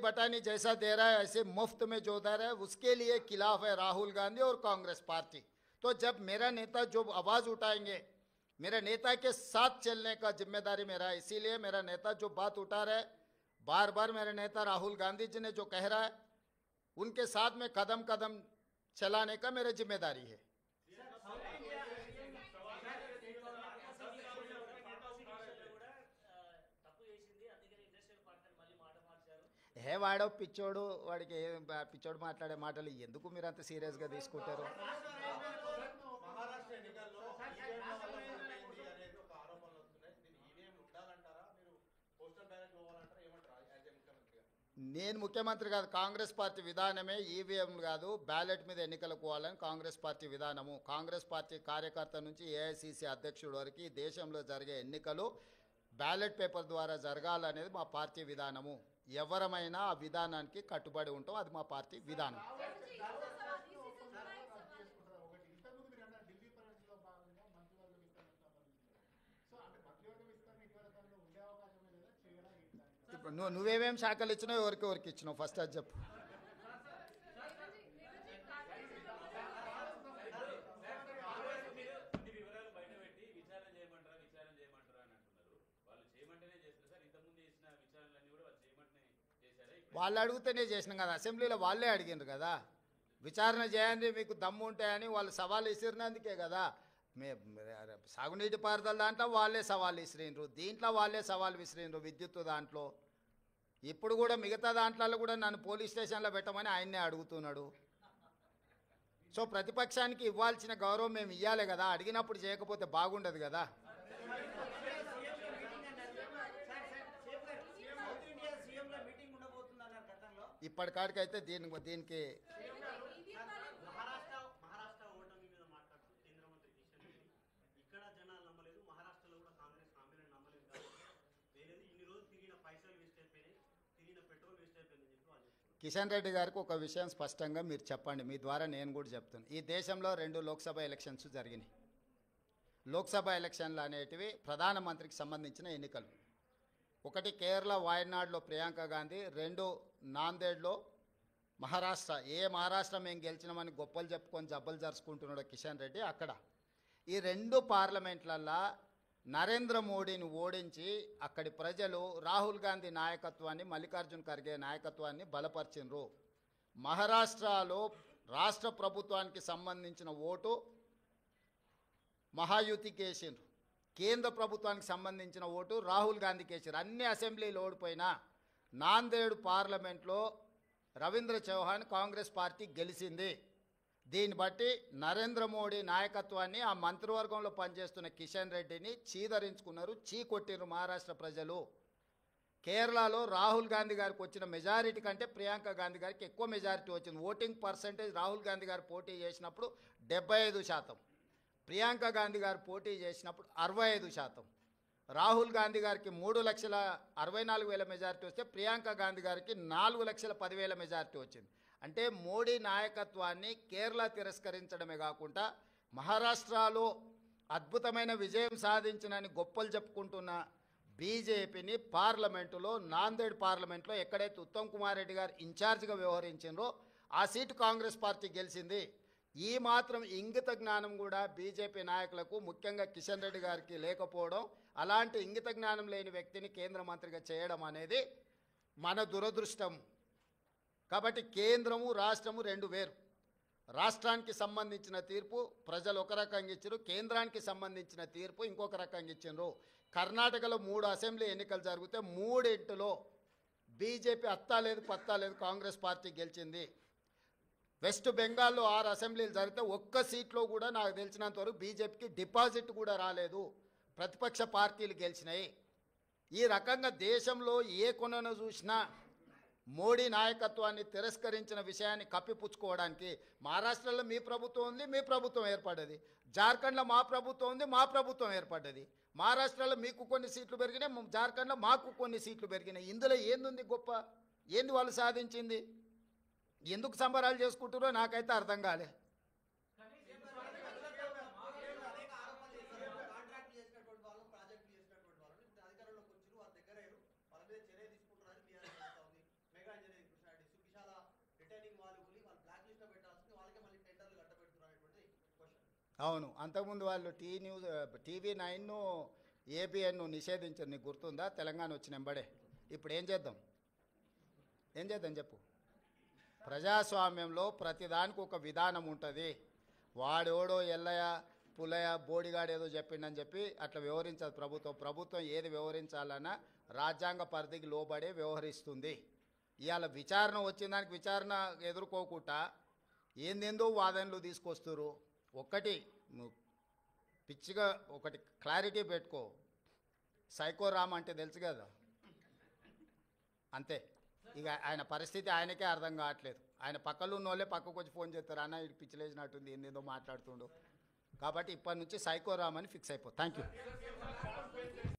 बटानी जैसा दे रहा है ऐसे मुफ्त में जो दे रहा है उसके लिए खिलाफ है राहुल गांधी और कांग्रेस पार्टी। तो जब मेरा नेता जो आवाज़ उठाएंगे, मेरे नेता के साथ चलने का जिम्मेदारी मेरा है। इसीलिए मेरा नेता जो बात उठा रहा है, बार बार मेरे नेता राहुल गांधी जी ने जो कह रहा है, उनके साथ में कदम कदम चलाने का मेरा जिम्मेदारी है। హే వాడో పిచ్చోడు, వాడికి పిచ్చోడు మాట్లాడే మాటలు ఎందుకు మీరు అంత సీరియస్గా తీసుకుంటారు? నేను ముఖ్యమంత్రి కాదు, కాంగ్రెస్ పార్టీ విధానమే ఈవీఎం కాదు, బ్యాలెట్ మీద ఎన్నికలకు పోవాలని కాంగ్రెస్ పార్టీ విధానము. కాంగ్రెస్ పార్టీ కార్యకర్త నుంచి ఏఐసిసి అధ్యక్షుడు వరకు ఈ దేశంలో జరిగే ఎన్నికలు బ్యాలెట్ పేపర్ ద్వారా జరగాలనేది మా పార్టీ విధానము. ఎవరమైనా ఆ విధానానికి కట్టుబడి ఉంటాం, అది మా పార్టీ విధానం. నువ్వేమేం శాఖలు ఇచ్చినావు, ఎవరికి ఇచ్చినావు ఫస్ట్ అది చెప్పు. వాళ్ళు అడిగితేనే చేసినాం కదా, అసెంబ్లీలో వాళ్ళే అడిగినారు కదా, విచారణ చేయండి మీకు దమ్ము ఉంటాయని వాళ్ళు సవాల్ విసిరినందుకే కదా. సాగునీటి పారుదల దాంట్లో వాళ్ళే సవాల్ విసిరినరు, దీంట్లో వాళ్ళే సవాల్ విసిరినరు, విద్యుత్ దాంట్లో. ఇప్పుడు కూడా మిగతా దాంట్లో కూడా నన్ను పోలీస్ స్టేషన్లో పెట్టమని ఆయన్నే అడుగుతున్నాడు. సో ప్రతిపక్షానికి ఇవ్వాల్సిన గౌరవం మేము ఇవ్వాలి కదా, అడిగినప్పుడు చేయకపోతే బాగుండదు కదా. ఇప్పటికాడికైతే దీనికి కిషన్ రెడ్డి గారికి ఒక విషయం స్పష్టంగా మీరు చెప్పండి, మీ ద్వారా నేను కూడా చెప్తాను. ఈ దేశంలో 2 లోక్సభ ఎలక్షన్స్ జరిగినాయి. లోక్సభ ఎలక్షన్లు అనేటివి ప్రధానమంత్రికి సంబంధించిన ఎన్నికలు. ఒకటి కేరళ వాయనాడులో ప్రియాంక గాంధీ, 2 నాందేడ్లో మహారాష్ట్ర. మహారాష్ట్ర మేము గెలిచినామని గొప్పలు చెప్పుకొని జబ్బలు జరుచుకుంటున్నాడు కిషన్ రెడ్డి అక్కడ. ఈ 2 పార్లమెంట్లల్లో నరేంద్ర మోడీని ఓడించి అక్కడి ప్రజలు రాహుల్ గాంధీ నాయకత్వాన్ని, మల్లికార్జున్ ఖర్గే నాయకత్వాన్ని బలపరిచినరు. మహారాష్ట్రలో రాష్ట్ర ప్రభుత్వానికి సంబంధించిన ఓటు మహాయుతికి వేసిండ్రు, కేంద్ర ప్రభుత్వానికి సంబంధించిన ఓటు రాహుల్ గాంధీకి వేసారు. అన్ని అసెంబ్లీలు ఓడిపోయినా నాందేడ్ పార్లమెంట్లో రవీంద్ర చౌహాన్ కాంగ్రెస్ పార్టీ గెలిచింది. దీన్ని బట్టి నరేంద్ర మోడీ నాయకత్వాన్ని, ఆ మంత్రివర్గంలో పనిచేస్తున్న కిషన్ రెడ్డిని చీదరించుకున్నారు, చీకొట్టిరు మహారాష్ట్ర ప్రజలు. కేరళలో రాహుల్ గాంధీ గారికి వచ్చిన మెజారిటీ కంటే ప్రియాంక గాంధీ గారికి ఎక్కువ మెజారిటీ వచ్చింది. ఓటింగ్ పర్సంటేజ్ రాహుల్ గాంధీ గారు పోటీ చేసినప్పుడు 75%, ప్రియాంక గాంధీ గారు పోటీ చేసినప్పుడు 65%. రాహుల్ గాంధీ గారికి 3,64,000 మెజారిటీ వస్తే ప్రియాంక గాంధీ గారికి 4,10,000 మెజారిటీ వచ్చింది. అంటే మోడీ నాయకత్వాన్ని కేరళ తిరస్కరించడమే కాకుండా మహారాష్ట్రలో అద్భుతమైన విజయం సాధించినని గొప్పలు చెప్పుకుంటున్న బీజేపీని పార్లమెంటులో, నాందేడ్ పార్లమెంట్లో ఎక్కడైతే ఉత్తమ్ కుమార్ రెడ్డి గారు ఇన్ఛార్జిగా వ్యవహరించారో ఆ సీటు కాంగ్రెస్ పార్టీ గెలిచింది. ఈ మాత్రం ఇంగిత జ్ఞానం కూడా బీజేపీ నాయకులకు, ముఖ్యంగా కిషన్ రెడ్డి గారికి లేకపోవడం, అలాంటి ఇంగిత జ్ఞానం లేని వ్యక్తిని కేంద్ర మంత్రిగా చేయడం అనేది మన దురదృష్టం. కాబట్టి కేంద్రము రాష్ట్రము 2 వేరు. రాష్ట్రానికి సంబంధించిన తీర్పు ప్రజలు ఒక రకంగా ఇచ్చారు, కేంద్రానికి సంబంధించిన తీర్పు ఇంకొక రకంగా ఇచ్చారు. కర్ణాటకలో 3 అసెంబ్లీ ఎన్నికలు జరిగితే 3 బీజేపీ అత్తా లేదు పత్తా లేదు కాంగ్రెస్ పార్టీ గెలిచింది. వెస్ట్ బెంగాల్లో 6 అసెంబ్లీలు జరిగితే ఒక్క సీట్లో కూడా నాకు తెలిసినంత వరకు బీజేపీకి డిపాజిట్ కూడా రాలేదు, ప్రతిపక్ష పార్టీలు గెలిచినాయి. ఈ రకంగా దేశంలో ఏ కొనను చూసినా మోడీ నాయకత్వాన్ని తిరస్కరించిన విషయాన్ని కప్పిపుచ్చుకోవడానికి మహారాష్ట్రలో మీ ప్రభుత్వం ఉంది, మీ ప్రభుత్వం ఏర్పడ్డది. జార్ఖండ్లో మా ప్రభుత్వం ఉంది, మా ప్రభుత్వం ఏర్పడ్డది. మహారాష్ట్రలో మీకు కొన్ని సీట్లు పెరిగినాయి, జార్ఖండ్లో మాకు కొన్ని సీట్లు పెరిగినాయి. ఇందులో ఏంది గొప్ప, ఏంది వాళ్ళు సాధించింది? ఎందుకు సంబరాలు చేసుకుంటారో నాకైతే అర్థం కాలే. అవును, అంతకుముందు వాళ్ళు టీవీ 9 ఏబిఎన్ నిషేధించారు, నీకు గుర్తుందా? తెలంగాణ వచ్చిన ఎంబడే. ఇప్పుడు ఏం చేద్దాం? ఏం చేద్దాం చెప్పు? ప్రజాస్వామ్యంలో ప్రతిదానికి ఒక విధానం ఉంటుంది. వాడెవడో ఎల్లయ్య పుల్లయ్య బోడిగాడు ఏదో చెప్పిండని చెప్పి అట్లా వ్యవహరించదు ప్రభుత్వం. ప్రభుత్వం ఏది వ్యవహరించాలన్నా రాజ్యాంగ పరిధికి లోబడే వ్యవహరిస్తుంది. ఇవాళ విచారణ వచ్చిన దానికి విచారణ ఎదుర్కోకుండా ఏందేందో వాదనలు తీసుకొస్తారు. ఒక్కటి నువ్వు పిచ్చిగా ఒకటి క్లారిటీ పెట్టుకో, సైకోరామ్ అంటే తెలుసు కదా, అంతే. ఇక ఆయన పరిస్థితి ఆయనకే అర్థం కావట్లేదు. ఆయన పక్కలో ఉన్న వాళ్ళే పక్కకు వచ్చి ఫోన్ చేస్తారు, అన్న ఇటు పిచ్చిలేసినట్టుంది, ఏందేదో మాట్లాడుతుండు. కాబట్టి ఇప్పటి నుంచి సైకోరామ్ అని ఫిక్స్ అయిపో. Thank you.